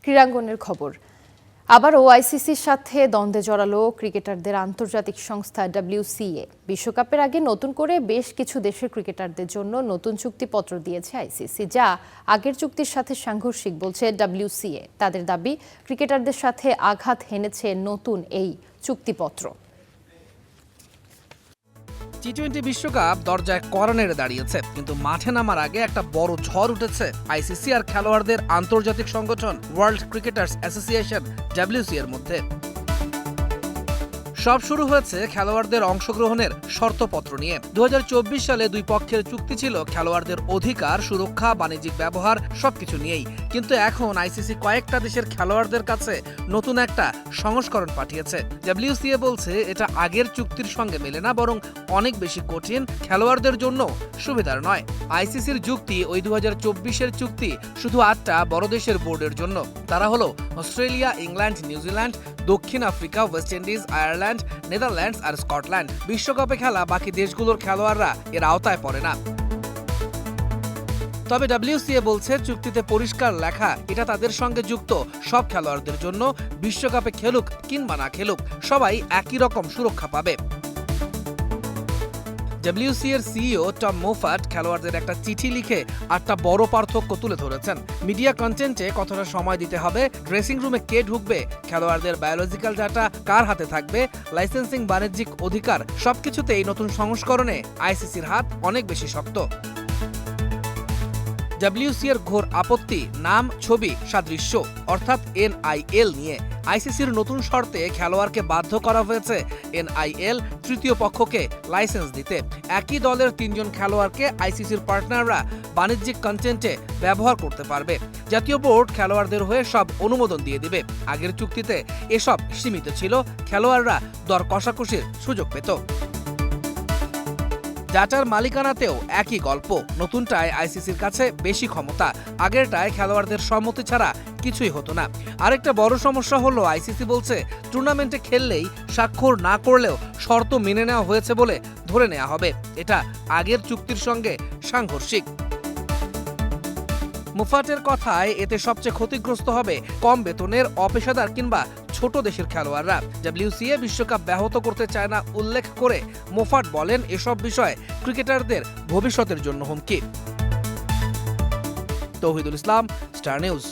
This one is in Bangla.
ক্রীড়াঙ্গনের খবর। আবারও আইসিসির সাথে দ্বন্দ্বে জড়ালো ক্রিকেটারদের আন্তর্জাতিক সংস্থা WCA। বিশ্বকাপের আগে নতুন করে বেশ কিছু দেশের ক্রিকেটারদের জন্য নতুন চুক্তিপত্র দিয়েছে আইসিসি, যা আগের চুক্তির সাথে সাংঘর্ষিক বলছে WCA। তাদের দাবি, ক্রিকেটারদের সাথে আঘাত হেনেছে নতুন এই চুক্তিপত্র। টি-20 বিশ্বকাপ দরজায় কড়া নেড়ে দাঁড়িয়েছে, কিন্তু মাঠে নামার আগে একটা বড় ঝড় উঠেছে আইসিসি আর খেলোয়াড়দের আন্তর্জাতিক সংগঠন ওয়ার্ল্ড ক্রিকেটার্স অ্যাসোসিয়েশন WCA এর মধ্যে। সব শুরু হয়েছে খেলোয়াড়দের অংশগ্রহণের শর্তপত্র নিয়ে। 2024 সালে দুই পক্ষের চুক্তি ছিল খেলোয়াড়দের অধিকার, সুরক্ষা, বাণিজ্যিক ব্যবহার সবকিছু নিয়েই। কিন্তু এখন আইসিসি কয়েকটা দেশের খেলোয়াড়দের কাছে নতুন একটা সংস্করণ পাঠিয়েছে। WCA বলছে এটা আগের চুক্তির সঙ্গে মেলে না, বরং অনেক বেশি কঠিন, খেলোয়াড়দের জন্য সুবিধার নয়। আইসিসির যুক্তি ওই 2024-এর চুক্তি শুধু 8টা বড় দেশের বোর্ডের জন্য। তারা হলো অস্ট্রেলিয়া, ইংল্যান্ড, নিউজিল্যান্ড, দক্ষিণ Africa, West Indies, Ireland, Netherlands আর স্কটল্যান্ড। বিশ্বকাপে খেলা বাকি দেশগুলোর খেলোয়াড়রা এর আওতায় পড়ে না। তবে WCA বলছে চুক্তিতে পরিষ্কার লেখা এটা তাদের সঙ্গে যুক্ত সব খেলোয়াড়দের জন্য। বিশ্বকাপে খেলুক কিংবা না খেলুক, সবাই একই রকম সুরক্ষা পাবে। WCA এর সিইও টম মোফাট খেলোয়াড়দের একটা চিঠি লিখে 8টা বড় পার্থক্য তুলে ধরেছেন। মিডিয়া কন্টেন্টে কতটা সময় দিতে হবে, ড্রেসিং রুমে কে ঢুকবে, খেলোয়াড়দের বায়োলজিক্যাল ডাটা কার হাতে থাকবে, লাইসেন্সিং, বাণিজ্যিক অধিকার, সবকিছুতে এই নতুন সংস্করণে আইসিসির হাত অনেক বেশি শক্ত। WCA এর ঘোর আপত্তি নাম, ছবি, সাদৃশ্য অর্থাৎ NIL নিয়ে। আইসিসির নতুন শর্তে খেলোয়াড়কে বাধ্য করা হয়েছে NIL তৃতীয় পক্ষকে লাইসেন্স দিতে। একই দলের 3 জন খেলোয়াড়কে আইসিসির পার্টনাররা বাণিজ্যিক কন্টেন্টে ব্যবহার করতে পারবে। জাতীয় বোর্ড খেলোয়াড়দের হয়ে সব অনুমোদন দিয়ে দিবে। আগের চুক্তিতে এসব সীমিত ছিল, খেলোয়াড়রা দর কষাকষির সুযোগ পেত। ডাটার মালিকানাতেও একই গল্প, নতুনটায় আইসিসির কাছে বেশি ক্ষমতা, আগেরটায় খেলোয়াড়দের সম্মতি ছাড়া কিছুই হতো না। আরেকটা বড় সমস্যা হলো আইসিসি বলছে টুর্নামেন্টে খেললেই স্বাক্ষর না করলেও শর্ত মেনে নেওয়া হয়েছে বলে ধরে নেওয়া হবে। এটা আগের চুক্তির সঙ্গে সাংঘর্ষিক। মুফাটের কথায় এতে সবচেয়ে ক্ষতিগ্রস্ত হবে কম বেতনের, অপেশাদার কিংবা ছোট দেশের খেলোয়াড়রা। WCA বিশ্বকাপ ব্যাহত করতে চায় না উল্লেখ করে মোফাট বলেন, এসব বিষয় ক্রিকেটারদের ভবিষ্যতের জন্য হুমকি। তৌহিদুল ইসলাম, স্টার নিউজ।